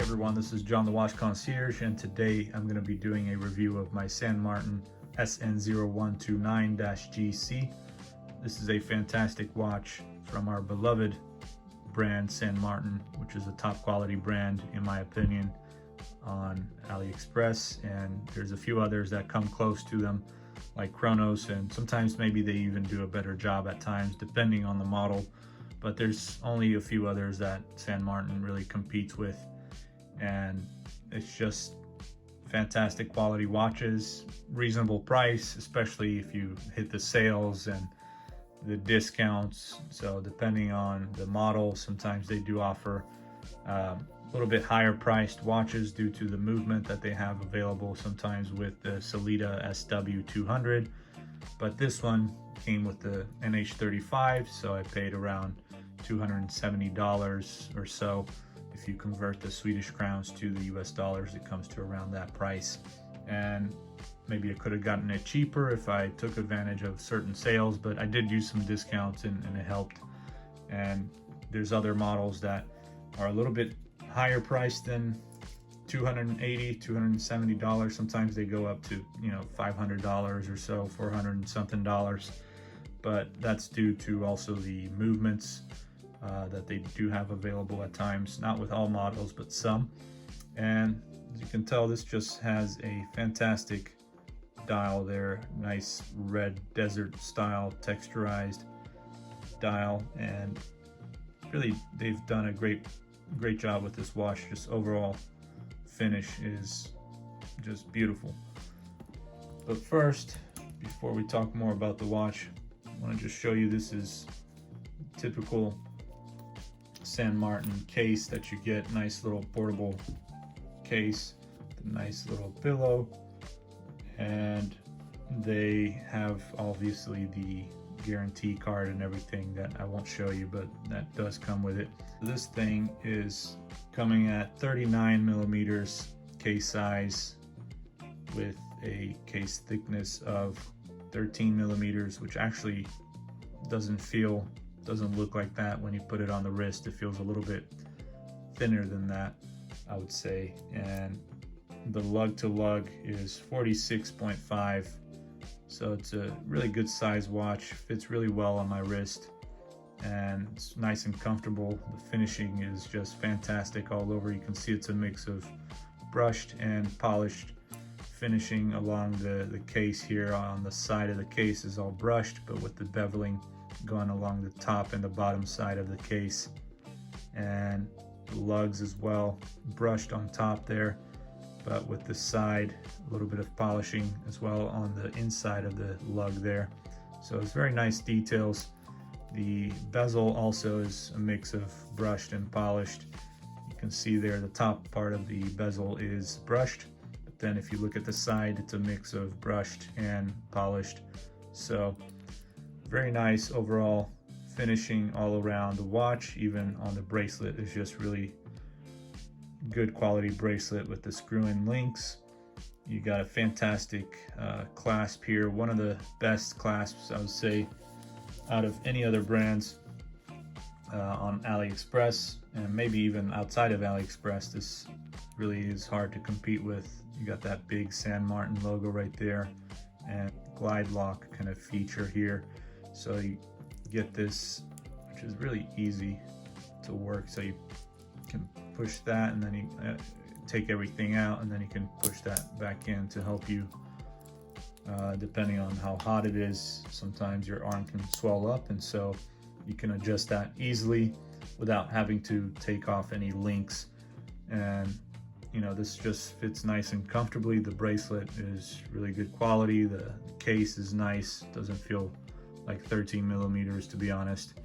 everyone, this is John the Watch Concierge, and today I'm going to be doing a review of my San Martin SN0129-GC. This is a fantastic watch from our beloved brand San Martin, which is a top quality brand in my opinion on AliExpress, and there's a few others that come close to them like Chronos, and sometimes maybe they even do a better job at times depending on the model, but there's only a few others that San Martin really competes with, and it's just fantastic quality watches, reasonable price, especially if you hit the sales and the discounts. So depending on the model, sometimes they do offer a little bit higher priced watches due to the movement that they have available sometimes with the Sellita SW200, but this one came with the NH35, so I paid around $270 or so. If you convert the Swedish crowns to the US dollars, it comes to around that price. And maybe I could have gotten it cheaper if I took advantage of certain sales, but I did use some discounts and it helped. And there's other models that are a little bit higher priced than $280, $270. Sometimes they go up to, $500 or so, 400 and something dollars. But that's due to also the movements that they do have available at times, not with all models, but some. And as you can tell, this just has a fantastic dial there, nice red desert style texturized dial, and really they've done a great job with this watch. Just overall finish is just beautiful. But first, before we talk more about the watch, I want to just show you, this is typical San Martin case that you get. Nice little portable case, nice little pillow, and they have obviously the guarantee card and everything that I won't show you, but that does come with it. This thing is coming at 39 millimeters case size with a case thickness of 13 millimeters, which actually doesn't look like that when you put it on the wrist. It feels a little bit thinner than that, I would say. And the lug to lug is 46.5, so it's a really good size watch. Fits really well on my wrist and it's nice and comfortable. The finishing is just fantastic all over. You can see it's a mix of brushed and polished finishing along the case here. On the side of the case is all brushed, but with the beveling going along the top and the bottom side of the case, and the lugs as well, brushed on top there, but with the side a little bit of polishing as well on the inside of the lug there. So it's very nice details. The bezel also is a mix of brushed and polished. You can see there the top part of the bezel is brushed, but then if you look at the side, it's a mix of brushed and polished. So very nice overall finishing all around the watch. Even on the bracelet is just really good quality bracelet with the screw-in links. You got a fantastic clasp here, one of the best clasps I would say out of any other brands on AliExpress, and maybe even outside of AliExpress. This really is hard to compete with. You got that big San Martin logo right there and glide lock kind of feature here. So you get this, which is really easy to work. So you can push that and then you take everything out, and then you can push that back in to help you, depending on how hot it is. Sometimes your arm can swell up, and so you can adjust that easily without having to take off any links. And this just fits nice and comfortably. The bracelet is really good quality. The case is nice, doesn't feel like 13 millimeters to be honest,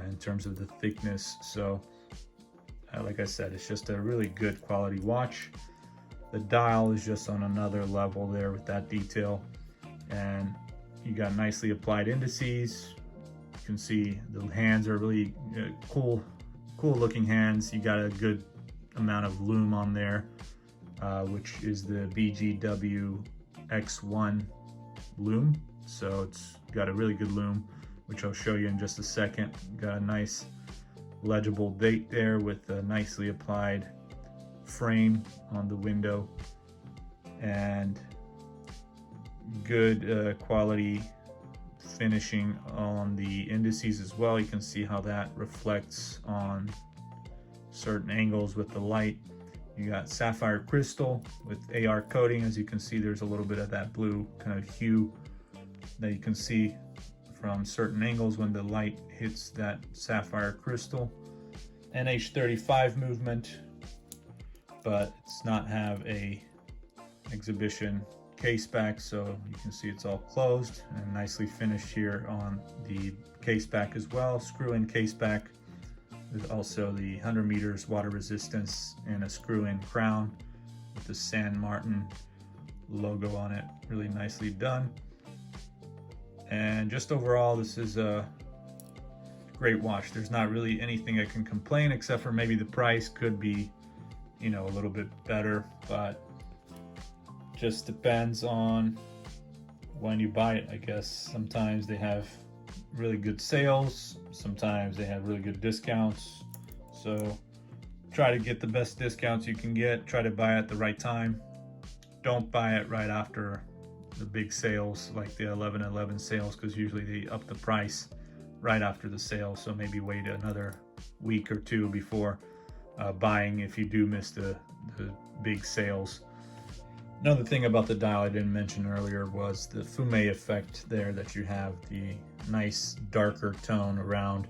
in terms of the thickness. So like I said, it's just a really good quality watch. The dial is just on another level there with that detail, and you got nicely applied indices. You can see the hands are really cool looking hands. You got a good amount of lume on there, which is the BGW X1 lume. So it's got a really good lume, which I'll show you in just a second. Got a nice legible date there with a nicely applied frame on the window, and good quality finishing on the indices as well. You can see how that reflects on certain angles with the light. You got sapphire crystal with AR coating. As you can see, there's a little bit of that blue kind of hue that you can see from certain angles when the light hits that sapphire crystal. NH35 movement, but it's not have a exhibition case back, so you can see it's all closed and nicely finished here on the case back as well. Screw-in case back. There's also the 100 meters water resistance and a screw-in crown with the San Martin logo on it. Really nicely done. And just overall, this is a great watch. There's not really anything I can complain, except for maybe the price could be, you know, a little bit better, but just depends on when you buy it, I guess. Sometimes they have really good sales, sometimes they have really good discounts, so try to get the best discounts you can get. Try to buy at the right time. Don't buy it right after the big sales, like the 11/11 sales, because usually they up the price right after the sale. So maybe wait another week or two before buying if you do miss the big sales. Another thing about the dial I didn't mention earlier was the Fume effect there, that you have the nice darker tone around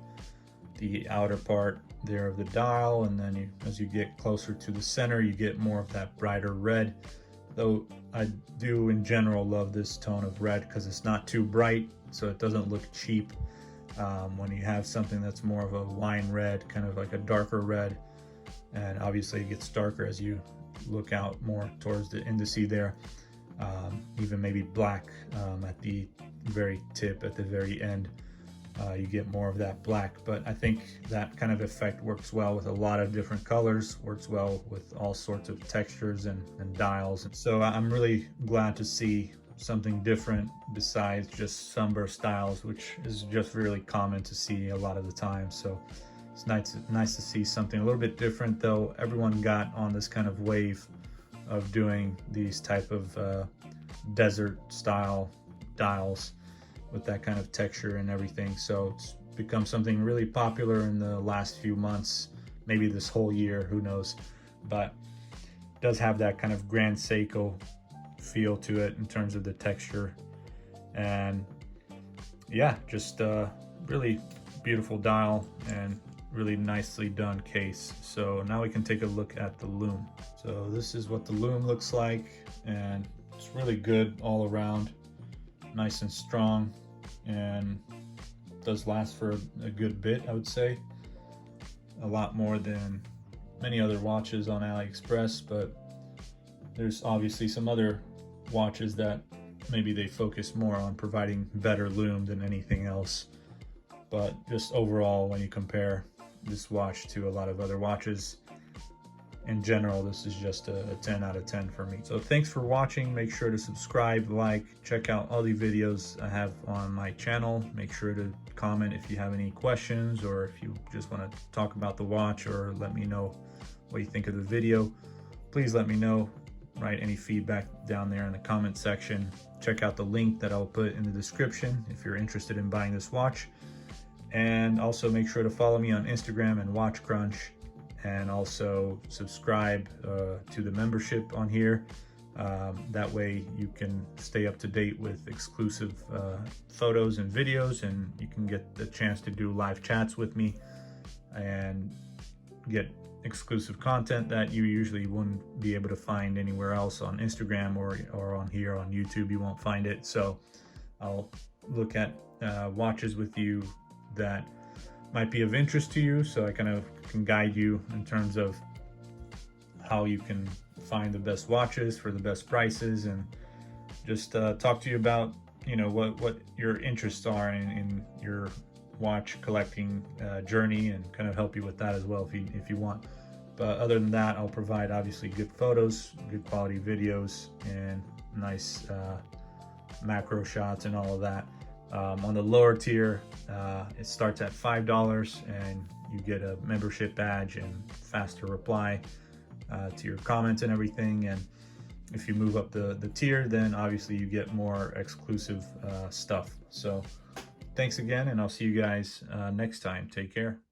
the outer part there of the dial, and then as you get closer to the center, you get more of that brighter red. Though I do in general love this tone of red because it's not too bright, so it doesn't look cheap. When you have something that's more of a wine red, kind of like a darker red, and obviously it gets darker as you look out more towards the indice there, even maybe black at the very tip, at the very end, you get more of that black. But I think that kind of effect works well with a lot of different colors, works well with all sorts of textures and dials. So I'm really glad to see something different besides just sunburst styles, which is just really common to see a lot of the time. So it's nice to see something a little bit different, though. Everyone got on this kind of wave of doing these type of desert style dials with that kind of texture and everything. So it's become something really popular in the last few months, maybe this whole year, who knows. But it does have that kind of Grand Seiko feel to it in terms of the texture. And yeah, just really beautiful dial and really nicely done case. So now we can take a look at the Lume. So this is what the Lume looks like, and it's really good all around, nice and strong, and does last for a good bit, I would say. A lot more than many other watches on AliExpress, but there's obviously some other watches that maybe they focus more on providing better lume than anything else. But just overall, when you compare this watch to a lot of other watches, in general, this is just a 10 out of 10 for me. So thanks for watching. Make sure to subscribe, like, check out all the videos I have on my channel. Make sure to comment if you have any questions, or if you just want to talk about the watch, or let me know what you think of the video. Please let me know. Write any feedback down there in the comment section. Check out the link that I'll put in the description if you're interested in buying this watch. And also make sure to follow me on Instagram and Watch Crunch, and also subscribe to the membership on here. That way you can stay up to date with exclusive photos and videos, and you can get the chance to do live chats with me and get exclusive content that you usually wouldn't be able to find anywhere else on Instagram or on here on YouTube. You won't find it. So I'll look at watches with you that might be of interest to you, so I kind of can guide you in terms of how you can find the best watches for the best prices, and just talk to you about, you know, what your interests are in your watch collecting journey, and kind of help you with that as well if you want. But other than that, I'll provide obviously good photos, good quality videos, and nice macro shots and all of that. On the lower tier, it starts at $5, and you get a membership badge and faster reply. to your comments and everything. And if you move up the tier, then obviously you get more exclusive stuff. So thanks again, and I'll see you guys next time. Take care.